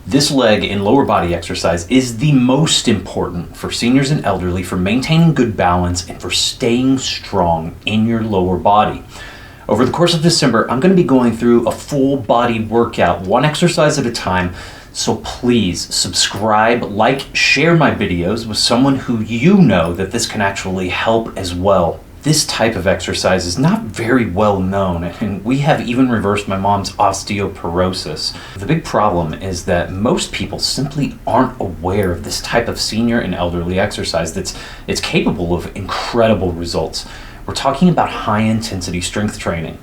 This leg and lower body exercise is the most important for seniors and elderly for maintaining good balance and for staying strong in your lower body. Over the course of December, I'm going to be going through a full body workout, one exercise at a time. So please subscribe, like, share my videos with someone who you know that this can actually help as well. This type of exercise is not very well known, and we have even reversed my mom's osteoporosis. The big problem is that most people simply aren't aware of this type of senior and elderly exercise it's capable of incredible results. We're talking about high-intensity strength training.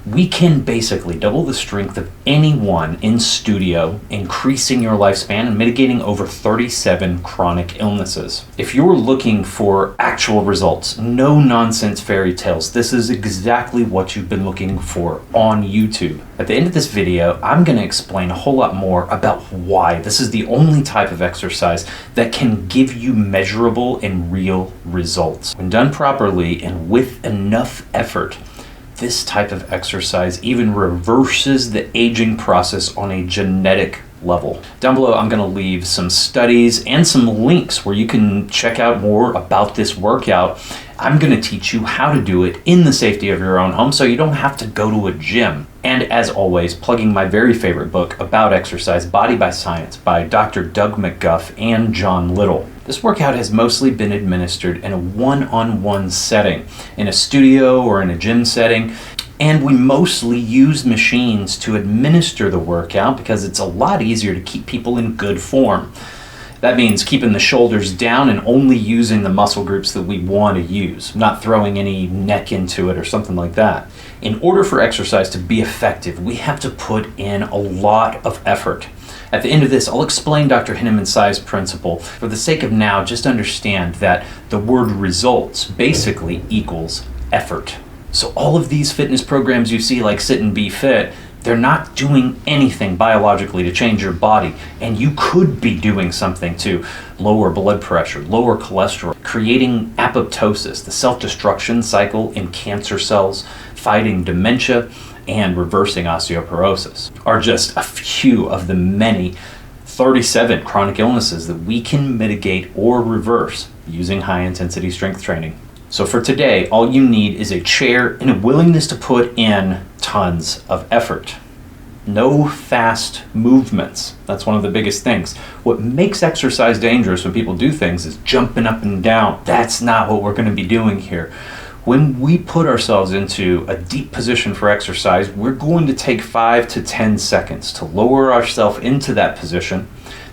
We can basically double the strength of anyone in studio, increasing your lifespan and mitigating over 37 chronic illnesses. If you're looking for actual results, no nonsense fairy tales, this is exactly what you've been looking for on YouTube. At the end of this video, I'm going to explain a whole lot more about why this is the only type of exercise that can give you measurable and real results. When done properly and with enough effort, this type of exercise even reverses the aging process on a genetic level. Down below, I'm going to leave some studies and some links where you can check out more about this workout. I'm going to teach you how to do it in the safety of your own home so you don't have to go to a gym. And as always, plugging my very favorite book about exercise, Body by Science, by Dr. Doug McGuff and John Little. This workout has mostly been administered in a one-on-one setting, in a studio or in a gym setting, and we mostly use machines to administer the workout because it's a lot easier to keep people in good form. That means keeping the shoulders down and only using the muscle groups that we want to use, not throwing any neck into it or something like that. In order for exercise to be effective, we have to put in a lot of effort. At the end of this, I'll explain Dr. Henneman's size principle. For the sake of now, just understand that the word results basically equals effort. So all of these fitness programs you see like Sit and Be Fit, they're not doing anything biologically to change your body, and you could be doing something to lower blood pressure, lower cholesterol, creating apoptosis, the self-destruction cycle in cancer cells, fighting dementia, and reversing osteoporosis are just a few of the many 37 chronic illnesses that we can mitigate or reverse using high-intensity strength training. So for today, all you need is a chair and a willingness to put in tons of effort. No fast movements. That's one of the biggest things. What makes exercise dangerous when people do things is jumping up and down. That's not what we're going to be doing here. When we put ourselves into a deep position for exercise, we're going to take 5 to 10 seconds to lower ourselves into that position.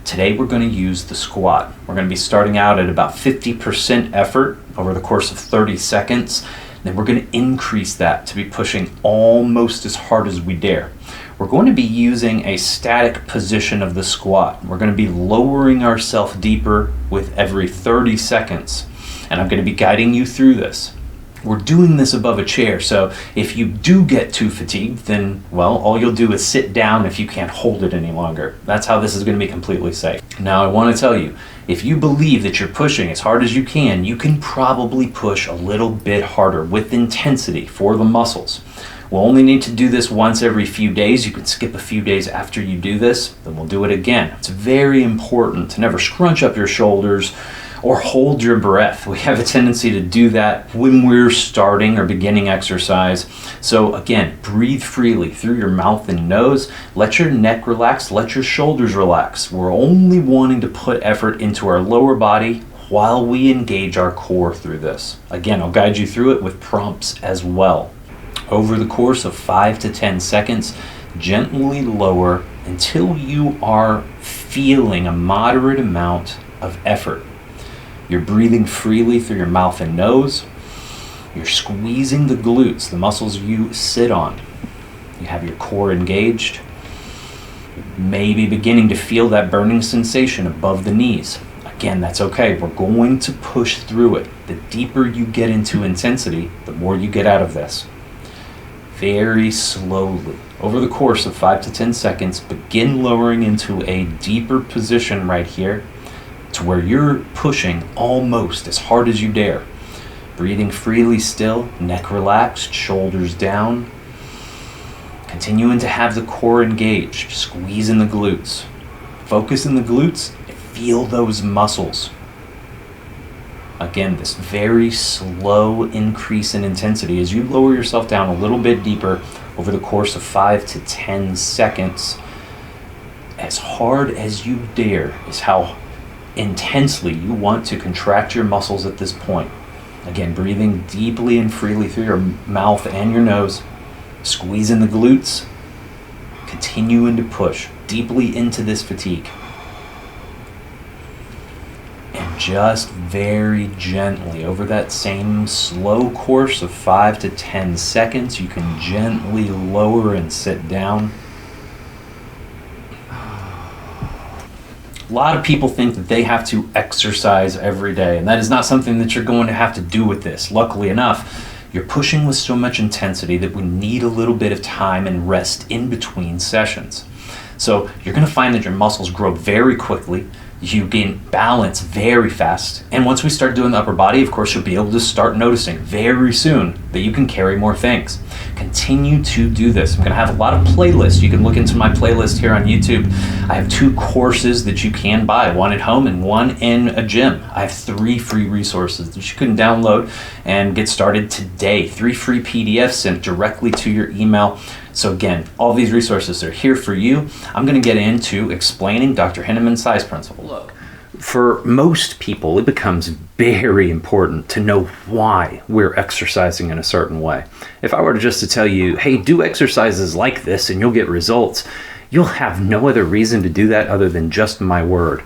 Today we're going to use the squat. We're going to be starting out at about 50% effort over the course of 30 seconds. Then we're going to increase that to be pushing almost as hard as we dare. We're going to be using a static position of the squat. We're going to be lowering ourselves deeper with every 30 seconds. And I'm going to be guiding you through this. We're doing this above a chair, so if you do get too fatigued, then, well, all you'll do is sit down if you can't hold it any longer. That's how this is going to be completely safe. Now, I want to tell you, if you believe that you're pushing as hard as you can probably push a little bit harder with intensity for the muscles. We'll only need to do this once every few days. You can skip a few days after you do this, then we'll do it again. It's very important to never scrunch up your shoulders or hold your breath. We have a tendency to do that when we're starting or beginning exercise. So again, breathe freely through your mouth and nose. Let your neck relax, let your shoulders relax. We're only wanting to put effort into our lower body while we engage our core through this. Again, I'll guide you through it with prompts as well. Over the course of 5 to 10 seconds, gently lower until you are feeling a moderate amount of effort. You're breathing freely through your mouth and nose. You're squeezing the glutes, the muscles you sit on. You have your core engaged. Maybe beginning to feel that burning sensation above the knees. Again, that's okay. We're going to push through it. The deeper you get into intensity, the more you get out of this. Very slowly, over the course of 5 to 10 seconds, begin lowering into a deeper position right here, to where you're pushing almost as hard as you dare. Breathing freely still, neck relaxed, shoulders down. Continuing to have the core engaged, squeezing the glutes. Focus in the glutes, feel those muscles. Again, this very slow increase in intensity as you lower yourself down a little bit deeper over the course of 5 to 10 seconds. As hard as you dare is how intensely you want to contract your muscles at this point. Again, breathing deeply and freely through your mouth and your nose. Squeeze in the glutes. Continuing to push deeply into this fatigue. And just very gently, over that same slow course of 5 to 10 seconds, you can gently lower and sit down. A lot of people think that they have to exercise every day, and that is not something that you're going to have to do with this. Luckily enough, you're pushing with so much intensity that we need a little bit of time and rest in between sessions. So you're going to find that your muscles grow very quickly. You gain balance very fast. And once we start doing the upper body, of course, you'll be able to start noticing very soon that you can carry more things. Continue to do this. I'm going to have a lot of playlists. You can look into my playlist here on YouTube. I have 2 courses that you can buy, one at home and one in a gym. I have 3 free resources that you can download and get started today. 3 free PDFs sent directly to your email. So again, all these resources are here for you. I'm going to get into explaining Dr. Henneman's size principle. Look, for most people, it becomes very important to know why we're exercising in a certain way. If I were just to tell you, hey, do exercises like this and you'll get results, you'll have no other reason to do that other than just my word.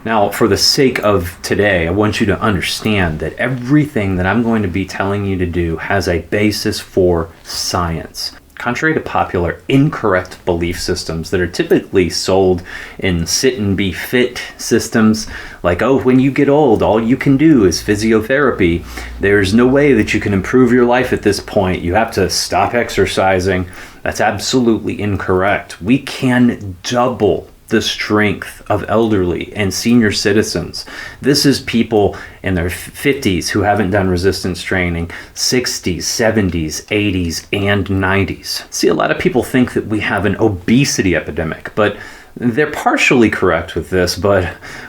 Now, for the sake of today, I want you to understand that everything that I'm going to be telling you to do has a basis for science. Contrary to popular incorrect belief systems that are typically sold in sit and be fit systems, like, oh, when you get old, all you can do is physiotherapy. There's no way that you can improve your life at this point. You have to stop exercising. That's absolutely incorrect. We can double the strength of elderly and senior citizens. This is people in their 50s who haven't done resistance training, 60s, 70s, 80s, and 90s. See, a lot of people think that we have an obesity epidemic, but they're partially correct with this, but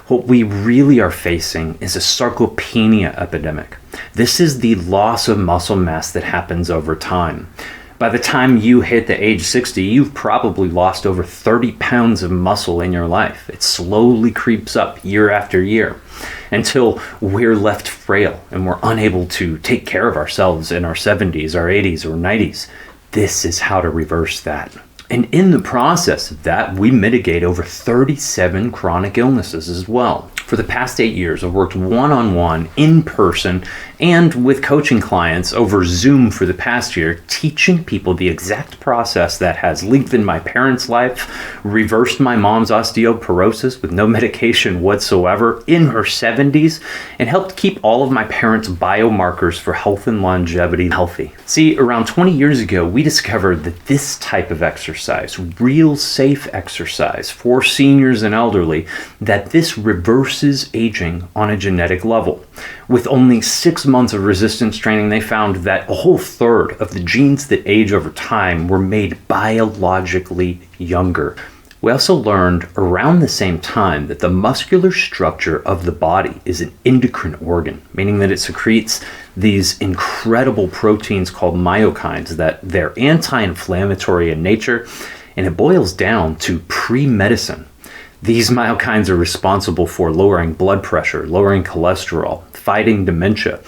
what we really are facing is a sarcopenia epidemic. This is the loss of muscle mass that happens over time. By the time you hit the age 60, you've probably lost over 30 pounds of muscle in your life. It slowly creeps up year after year until we're left frail and we're unable to take care of ourselves in our 70s, our 80s, or 90s. This is how to reverse that. And in the process of that, we mitigate over 37 chronic illnesses as well. For the past 8 years, I've worked one-on-one, in person, and with coaching clients over Zoom for the past year, teaching people the exact process that has lengthened my parents' life, reversed my mom's osteoporosis with no medication whatsoever in her 70s, and helped keep all of my parents' biomarkers for health and longevity healthy. See, around 20 years ago, we discovered that this type of exercise, real safe exercise for seniors and elderly, that this reverses aging on a genetic level. With only 6 months of resistance training, they found that a whole third of the genes that age over time were made biologically younger. We also learned around the same time that the muscular structure of the body is an endocrine organ, meaning that it secretes these incredible proteins called myokines, that they're anti-inflammatory in nature, and it boils down to pre-medicine. These myokines are responsible for lowering blood pressure, lowering cholesterol, fighting dementia,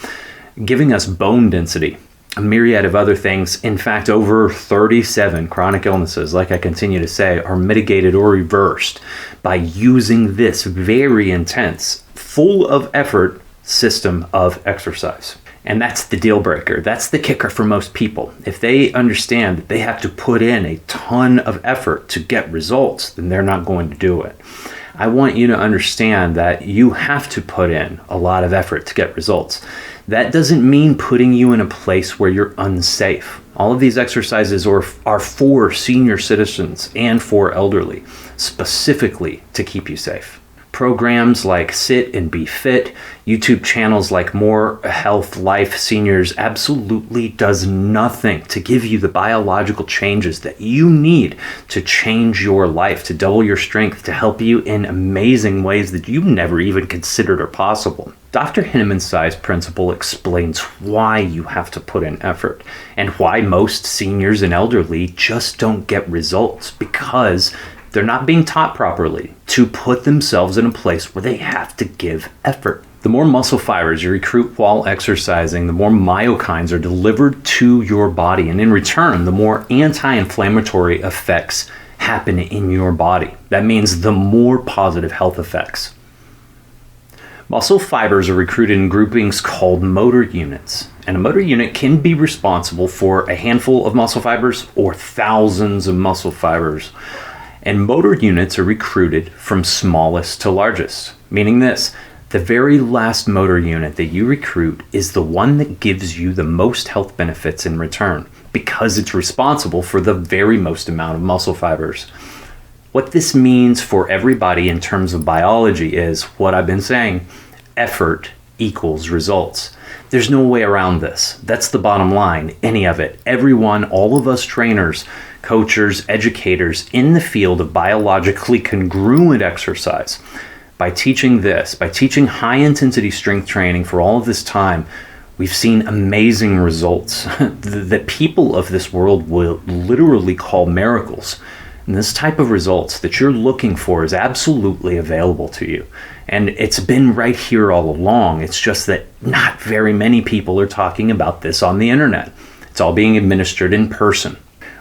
giving us bone density, a myriad of other things. In fact, over 37 chronic illnesses, like I continue to say, are mitigated or reversed by using this very intense, full of effort system of exercise. And that's the deal breaker. That's the kicker for most people. If they understand that they have to put in a ton of effort to get results, then they're not going to do it. I want you to understand that you have to put in a lot of effort to get results. That doesn't mean putting you in a place where you're unsafe. All of these exercises are for senior citizens and for elderly, specifically to keep you safe. Programs like Sit and Be Fit, YouTube channels like More Health Life Seniors absolutely does nothing to give you the biological changes that you need to change your life, to double your strength, to help you in amazing ways that you never even considered are possible. Dr. Hinneman's size principle explains why you have to put in effort and why most seniors and elderly just don't get results, because they're not being taught properly to put themselves in a place where they have to give effort. The more muscle fibers you recruit while exercising, the more myokines are delivered to your body. And in return, the more anti-inflammatory effects happen in your body. That means the more positive health effects. Muscle fibers are recruited in groupings called motor units. And a motor unit can be responsible for a handful of muscle fibers or thousands of muscle fibers. And motor units are recruited from smallest to largest, meaning this: the very last motor unit that you recruit is the one that gives you the most health benefits in return, because it's responsible for the very most amount of muscle fibers. What this means for everybody in terms of biology is what I've been saying: effort equals results. There's no way around this. That's the bottom line, any of it. Everyone, all of us trainers, coaches, educators in the field of biologically congruent exercise, by teaching this, by teaching high intensity strength training for all of this time, we've seen amazing results that people of this world will literally call miracles. And this type of results that you're looking for is absolutely available to you. And it's been right here all along. It's just that not very many people are talking about this on the internet. It's all being administered in person.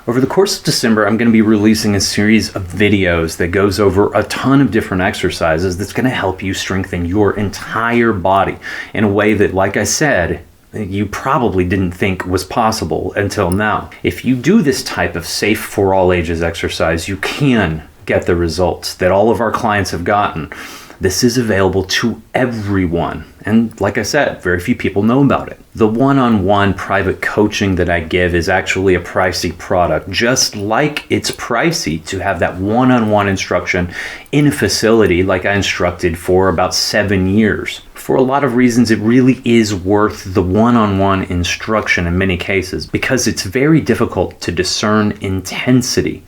Over the course of December, I'm going to be releasing a series of videos that goes over a ton of different exercises that's going to help you strengthen your entire body in a way that, like I said, you probably didn't think was possible until now. If you do this type of safe for all ages exercise, you can get the results that all of our clients have gotten. This is available to everyone. And like I said, very few people know about it. The one-on-one private coaching that I give is actually a pricey product, just like it's pricey to have that one-on-one instruction in a facility like I instructed for about 7 years. For a lot of reasons, it really is worth the one-on-one instruction in many cases, because it's very difficult to discern intensity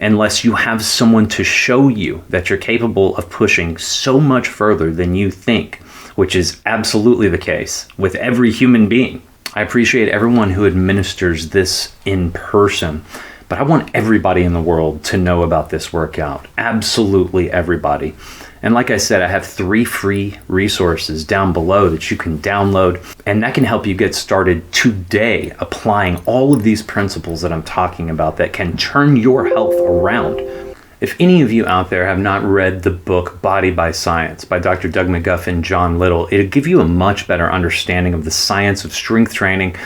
unless you have someone to show you that you're capable of pushing so much further than you think, which is absolutely the case with every human being. I appreciate everyone who administers this in person, but I want everybody in the world to know about this workout. Absolutely everybody. And like I said, I have 3 free resources down below that you can download, and that can help you get started today applying all of these principles that I'm talking about that can turn your health around. If any of you out there have not read the book Body by Science by Dr. McGuff and John Little, it'll give you a much better understanding of the science of strength training.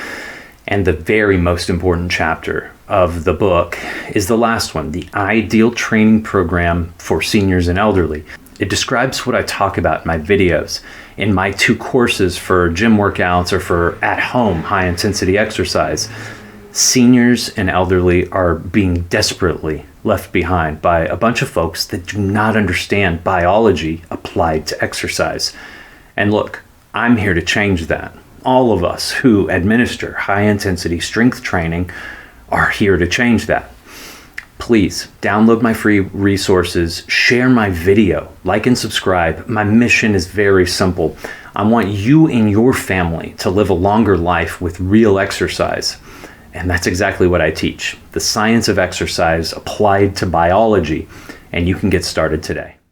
And the very most important chapter of the book is the last one, the ideal training program for seniors and elderly. It describes what I talk about in my videos, in my 2 courses for gym workouts or for at-home high-intensity exercise. Seniors and elderly are being desperately left behind by a bunch of folks that do not understand biology applied to exercise. And look, I'm here to change that. All of us who administer high-intensity strength training are here to change that. Please download my free resources, share my video, like and subscribe. My mission is very simple. I want you and your family to live a longer life with real exercise. And that's exactly what I teach. The science of exercise applied to biology. And you can get started today.